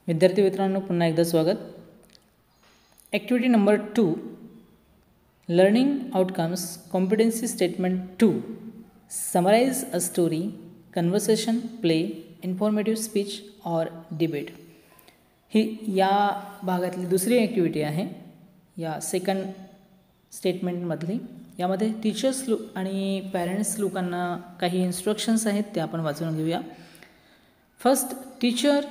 विद्यार्थी मित्रांनो पुन्हा एकदा स्वागत. Activity number 2 learning outcomes competency statement 2 summarise a story conversation play informative speech और डिबेट ही या भागातली दुसरी ॲक्टिव्हिटी आहे. या सेकंड स्टेटमेंटमधली यामध्ये टीचर्स आणि पॅरेंट्स लोकांना काही इन्स्ट्रक्शन्स आहेत ते आपण वाचून घेऊया. First, teacher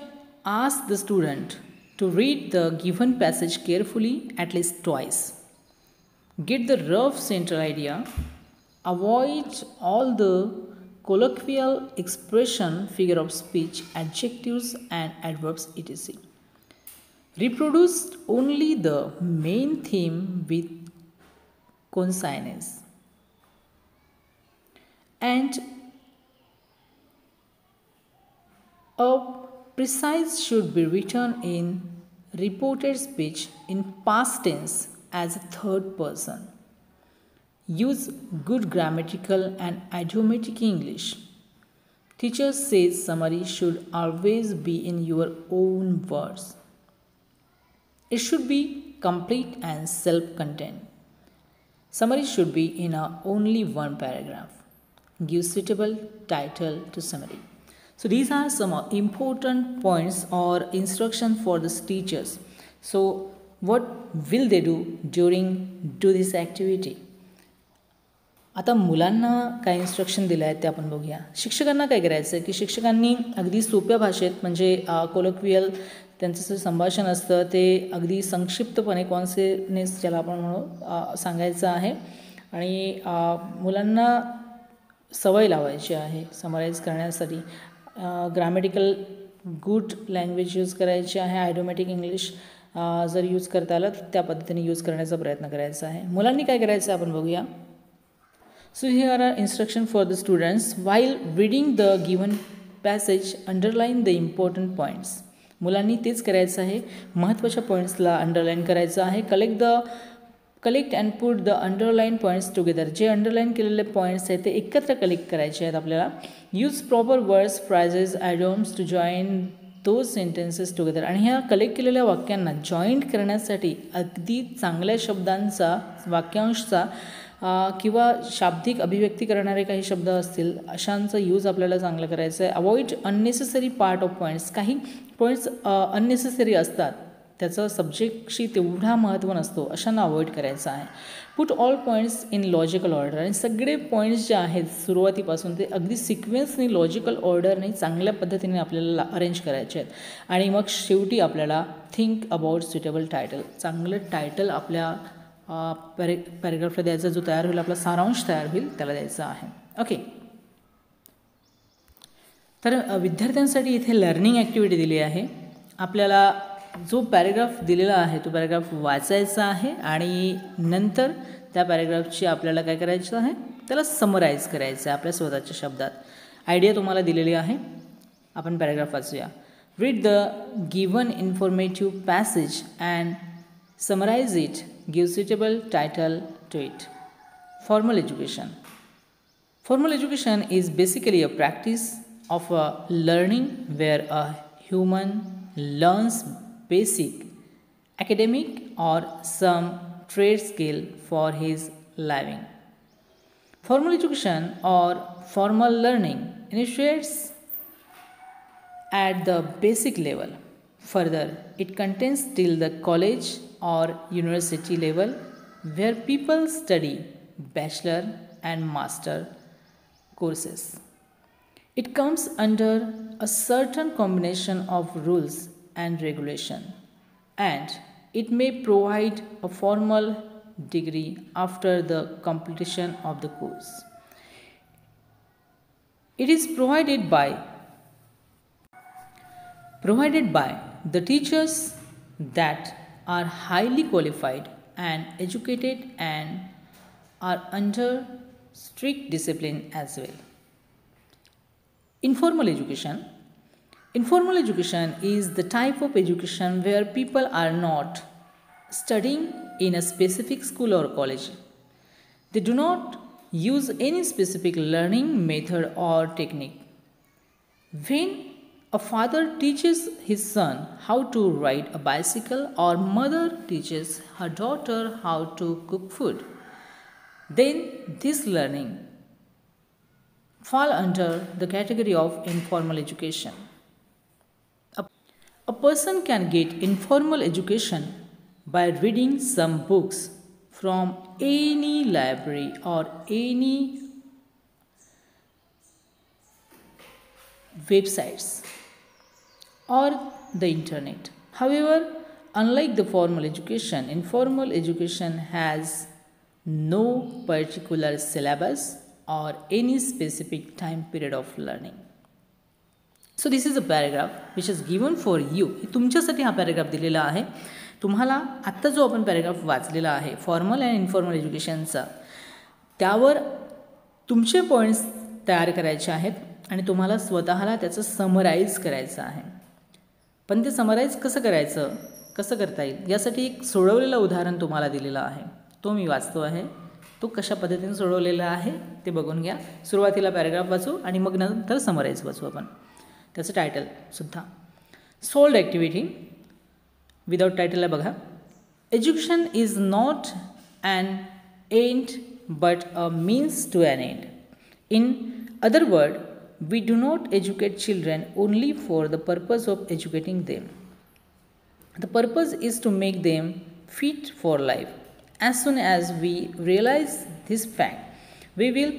ask the student to read the given passage carefully at least twice. Get the rough central idea. Avoid all the colloquial expression, figure of speech, adjectives and adverbs etc. Reproduce only the main theme with consonants. And a precise should be written in reported speech in past tense as a third person. Use good grammatical and idiomatic English. Teacher says summary should always be in your own words. It should be complete and self-contained. Summary should be in only one paragraph. Give suitable title to summary. So these are some important points or instruction for the teachers. So what will they do this activity? आता मुलांना काय instruction दिले आहेत ते आपण बघूया. शिक्षकांना काय करायचं आहे की शिक्षकांनी अगदी सोप्या भाषेत म्हणजे कोलोक्वियल त्यांचं जे संभाषण असतं ते अगदी संक्षिप्तपणे कॉन्सेनेस ज्याला आपण म्हणू सांगायचं आहे आणि मुलांना सवय लावायची आहे समराईज करण्यासाठी. ग्रामॅटिकल गुड लँग्वेज यूज करायची आहे. आयडियोमॅटिक इंग्लिश जर यूज करता आलं तर त्या पद्धतीने यूज करण्याचा प्रयत्न करायचा आहे. मुलांनी काय करायचं आहे आपण बघूया. So here are instruction for the students. While reading the given passage underline the important points. मुलांनी तेच करायचं आहे. महत्त्वाच्या पॉईंट्सला अंडरलाईन करायचं आहे. Collect and put the underline points together. जे अंडरलाईन केलेले पॉईंट्स आहेत ते एकत्र कलेक्ट करायचे आहेत आपल्याला. Use proper words phrases idioms to join those sentences together. आणि ह्या कलेक्ट केलेल्या वाक्यांना जॉईंट करण्यासाठी अगदी चांगल्या शब्दांचा वाक्यांशचा किंवा शाब्दिक अभिव्यक्ती करणारे काही शब्द असतील अशांचा यूज आपल्याला चांगलं करायचं आहे. Avoid unnecessary part of points. काही पॉईंट्स अननेसेसरी असतात त्याचं सब्जेक्टशी तेवढा महत्त्व नसतो अशांना अवॉइड करायचं आहे. Put all points in logical order. आणि सगळे पॉईंट्स जे आहेत सुरुवातीपासून ते अगदी सिक्वेन्सनी लॉजिकल ऑर्डरने चांगल्या पद्धतीने आपल्याला अरेंज करायचे आहेत. आणि मग शेवटी आपल्याला थिंक अबाउट सुटेबल टायटल. चांगलं टायटल आपल्या पॅरेग्राफला द्यायचा जो तयार होईल आपला सारांश तयार होईल त्याला द्यायचा आहे. ओके. तर विद्यार्थ्यांसाठी इथे लर्निंग ॲक्टिव्हिटी दिली आहे. आपल्याला जो पॅरेग्राफ दिलेला आहे तो पॅरेग्राफ वाचायचा आहे आणि नंतर त्या पॅरेग्राफची आपल्याला काय करायचं आहे त्याला समराईज करायचं आहे आपल्या स्वतःच्या शब्दात. आयडिया तुम्हाला दिलेली आहे. आपण पॅरेग्राफ वाचूया. Read the given informative passage and summarise it. Give suitable title to it. Formal education. Formal education is basically a practice of learning where a human learns basic academic or some trade skill for his living. Formal education or formal learning initiates at the basic level. Further, it continues till the college or university level where people study bachelor and master courses. It comes under a certain combination of rules and regulation, and it may provide a formal degree after the completion of the course. It is provided by the teachers that are highly qualified and educated and are under strict discipline as well. Informal education. Informal education is the type of education where people are not studying in a specific school or college. They do not use any specific learning method or technique. When A father teaches his son how to ride a bicycle, or mother teaches her daughter how to cook food, then this learning fall under the category of informal education. A person can get informal education by reading some books from any library or any websites or the internet. However, unlike the formal education, informal education has no particular syllabus or any specific time period of learning. So this is a paragraph which is given for you. तुमच्यासाठी हा paragraph दिलेला आहे. तुम्हाला आत्ता जो आपण paragraph वाचलेला आहे formal and informal एज्युकेशनचा, त्यावर तुमचे पॉईंट्स तयार करायचे आहेत आणि तुम्हाला स्वतःला त्याचं समराईज करायचं आहे. पण ते समराईज कसं करायचं, कसं करता येईल यासाठी एक सोडवलेलं उदाहरण तुम्हाला दिलेलं आहे. तो मी वाचतो आहे. तो कशा पद्धतीने सोडवलेला आहे ते बघून घ्या. सुरुवातीला पॅराग्राफ वाचू आणि मग नंतर समराईज वाचू आपण. त्याचं टायटलसुद्धा सोल्ड ॲक्टिव्हिटी विदाउट टायटलला बघा. Education is not an end but a means to an end. In other word, we do not educate children only for the purpose of educating them. The purpose is to make them fit for life. As soon as we realize this fact, we will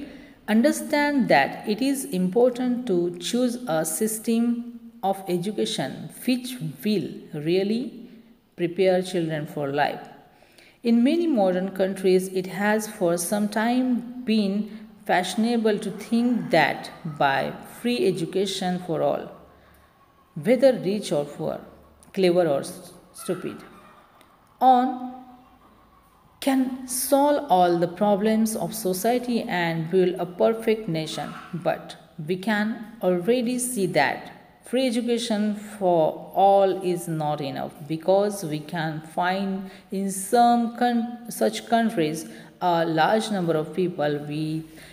understand that it is important to choose a system of education which will really prepare children for life. In many modern countries, it has for some time been fashionable to think that by free education for all, whether rich or poor, clever or stupid, on can solve all the problems of society and build a perfect nation. But we can already see that free education for all is not enough, because we can find in some such countries a large number of people with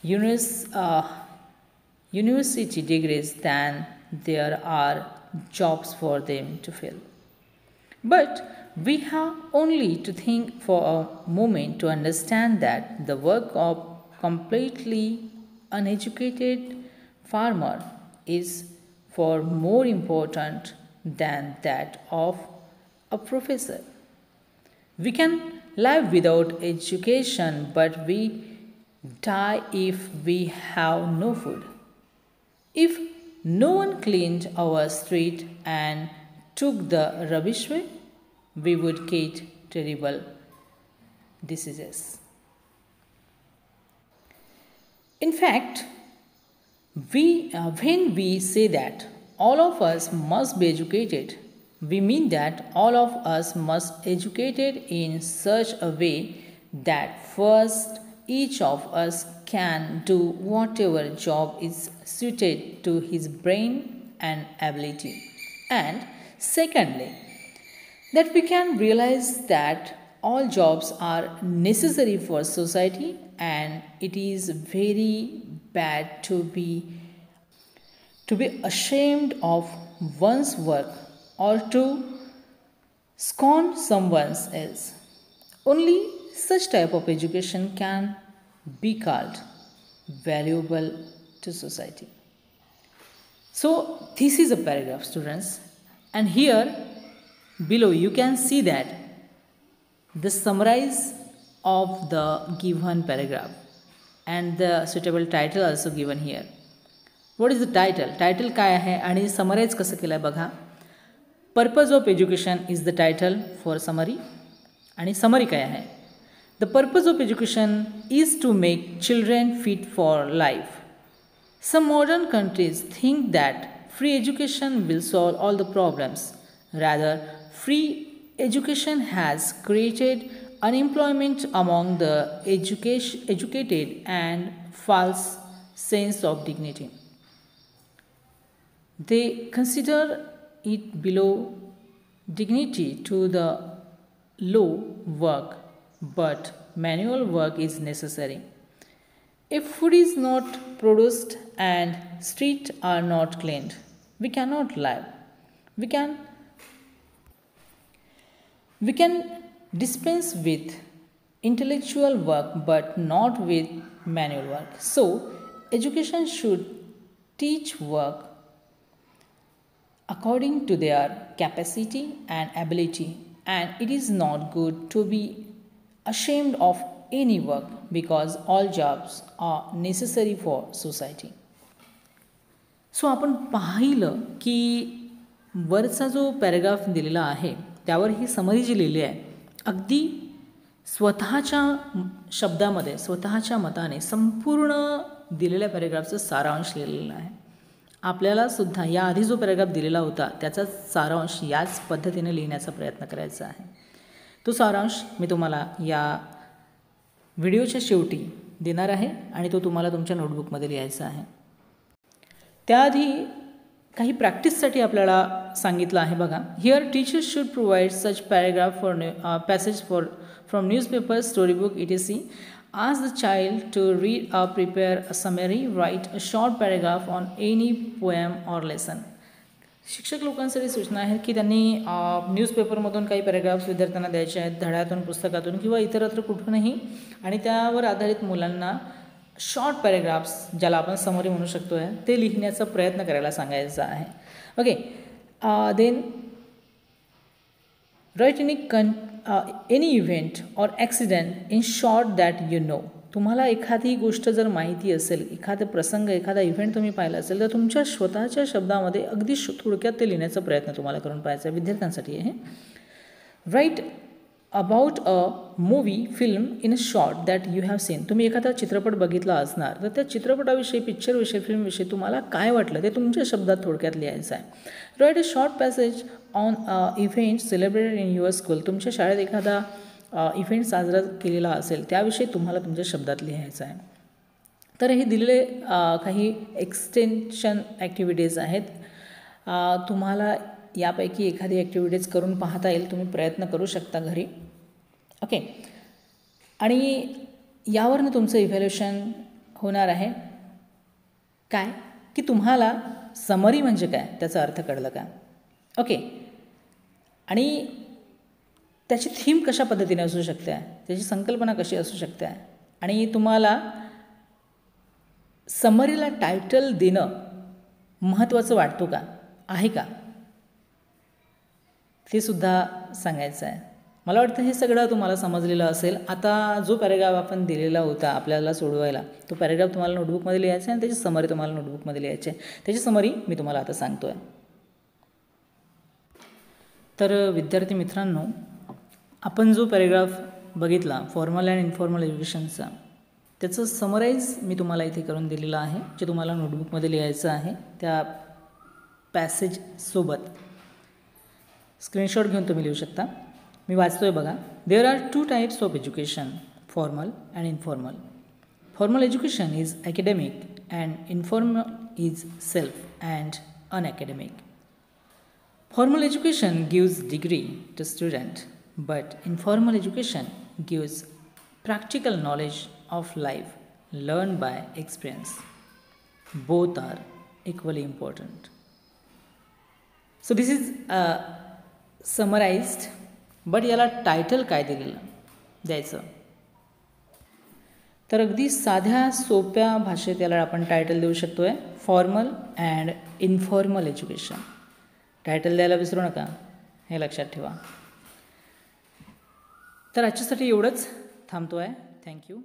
university degrees than there are jobs for them to fill. But we have only to think for a moment to understand that the work of completely uneducated farmer is far more important than that of a professor. We can live without education, but we die if we have no food. If no one cleaned our street and took the rubbish away, we would get terrible diseases. In fact, when we say that all of us must be educated, we mean that all of us must be educated in such a way that first, each of us can do whatever job is suited to his brain and ability. And secondly, that we can realize that all jobs are necessary for society, and it is very bad to be ashamed of one's work or to scorn someone else. Only such type of education can be called valuable to society. So this is a paragraph, students, and here below you can see that the summarize of the given paragraph and the suitable title also given here. What is the title? Title काय आहे आणि summarize कसं केलं आहे बघा. Purpose of education is the title for summary. आणि summary काय आहे? The purpose of education is to make children fit for life. Some modern countries think that free education will solve all the problems. Rather, free education has created unemployment among the educated and false sense of dignity. They consider it below dignity to the low work, but manual work is necessary. If food is not produced and streets are not cleaned, We cannot lie. We can dispense with intellectual work but not with manual work. So, education should teach work according to their capacity and ability, and it is not good to be ashamed of any work because all jobs are necessary for society. सो आपण पाहिलं की वरचा जो paragraph दिलेला आहे त्यावर ही summary जी लिहिली आहे अगदी स्वतःच्या शब्दामध्ये स्वतःच्या मताने संपूर्ण दिलेल्या पॅराग्राफचं सारांश लिहिलेलं आहे. आपल्याला सुद्धा याआधी जो पॅराग्राफ दिलेला होता त्याचा सारांश याच पद्धतीने लिहिण्याचा प्रयत्न करायचा आहे. तो सारांश मी तुम्हाला या व्हिडिओच्या शेवटी देणार आहे आणि तो तुम्हाला तुमच्या नोटबुकमध्ये लिहायचा आहे. त्याआधी काही प्रॅक्टिससाठी आपल्याला सांगितलं आहे बघा. Here teachers should provide such paragraph for passage for from newspaper story book etc. Ask the child to read or prepare a summary, write a short paragraph on any poem or lesson. शिक्षक लोकांसाठी सूचना आहेत की त्यांनी न्यूजपेपरमधून काही paragraphs विद्यार्थ्यांना द्यायचे आहेत, धड्यातून पुस्तकातून किंवा इतरत्र कुठूनही, आणि त्यावर आधारित मुलांना शॉर्ट पॅराग्राफ्स ज्याला आपण समरी म्हणू शकतो आहे ते लिहिण्याचा प्रयत्न करायला सांगायचा आहे. Okay. Then write any event or accident in short that you know. तुम्हाला एखादी गोष्ट जर माहिती असेल, एखादा प्रसंग, एखादा इव्हेंट तुम्ही पाहिला असेल तर तुमच्या स्वतःच्या शब्दामध्ये अगदी थोडक्यात ते लिहिण्याचा प्रयत्न तुम्हाला करून पाहायचा आहे. विद्यार्थ्यांसाठी आहे. Write about a movie film in a short that you have seen. तुम्ही एखादा चित्रपट बघितला असणार तर त्या चित्रपटाविषयी, पिक्चरविषयी, फिल्मविषयी तुम्हाला काय वाटलं ते तुमच्या शब्दात थोडक्यात लिहायचं आहे. Right a short passage on event celebrated in your school. तुमच्या शाळेत एखादा इव्हेंट साजरा केलेला असेल त्याविषयी तुम्हाला तुमच्या शब्दात लिहायचं आहे. तर हे दिलेले काही एक्सटेन्शन ॲक्टिव्हिटीज आहेत. तुम्हाला यापैकी एखादी ॲक्टिव्हिटीज करून पाहता येईल. तुम्ही प्रयत्न करू शकता घरी. ओके. आणि यावरनं तुमचं इव्हॅल्युएशन होणार आहे. काय की तुम्हाला समरी म्हणजे काय त्याचा अर्थ कळलं का. ओके. आणि त्याची थीम कशा पद्धतीने असू शकते, त्याची संकल्पना कशी असू शकते, आणि तुम्हाला समरीला टायटल देणं महत्त्वाचं वाटतो का, आहे का, ते सुद्धा सांगायचं आहे. मला वाटतं हे सगळं तुम्हाला समजलेलं असेल. आता जो पॅराग्राफ आपण दिलेला होता आपल्याला सोडवायला तो पॅराग्राफ तुम्हाला नोटबुकमध्ये लिहायचा आहे आणि त्याची समरी तुम्हाला नोटबुकमध्ये लिहायची आहे. त्याची समरी मी तुम्हाला आता सांगतो आहे. तर विद्यार्थी मित्रांनो, आपण जो पॅराग्राफ बघितला फॉर्मल अँड इन्फॉर्मल एज्युकेशनचा, त्याचं समराईज मी तुम्हाला इथे करून दिलेलं आहे जे तुम्हाला नोटबुकमध्ये लिहायचं आहे. त्या पॅसेजसोबत स्क्रीनशॉट घेऊन तुम्ही लिहू शकता. मी वाचतो आहे बघा. There are 2 types of education, formal and informal. Formal education is academic and informal is self and unacademic. Formal education gives degree to student, but informal education gives practical knowledge of life learned by experience. Both are equally important. So this is summarized, but याला title काय दिलेलं द्यायचं, तर अगदी साध्या सोप्या भाषेत याला आपण टायटल देऊ शकतो आहे, formal and informal education. Title द्यायला विसरू नका, हे लक्षात ठेवा. तर आजच्यासाठी एवढंच थांबतो आहे. थँक्यू.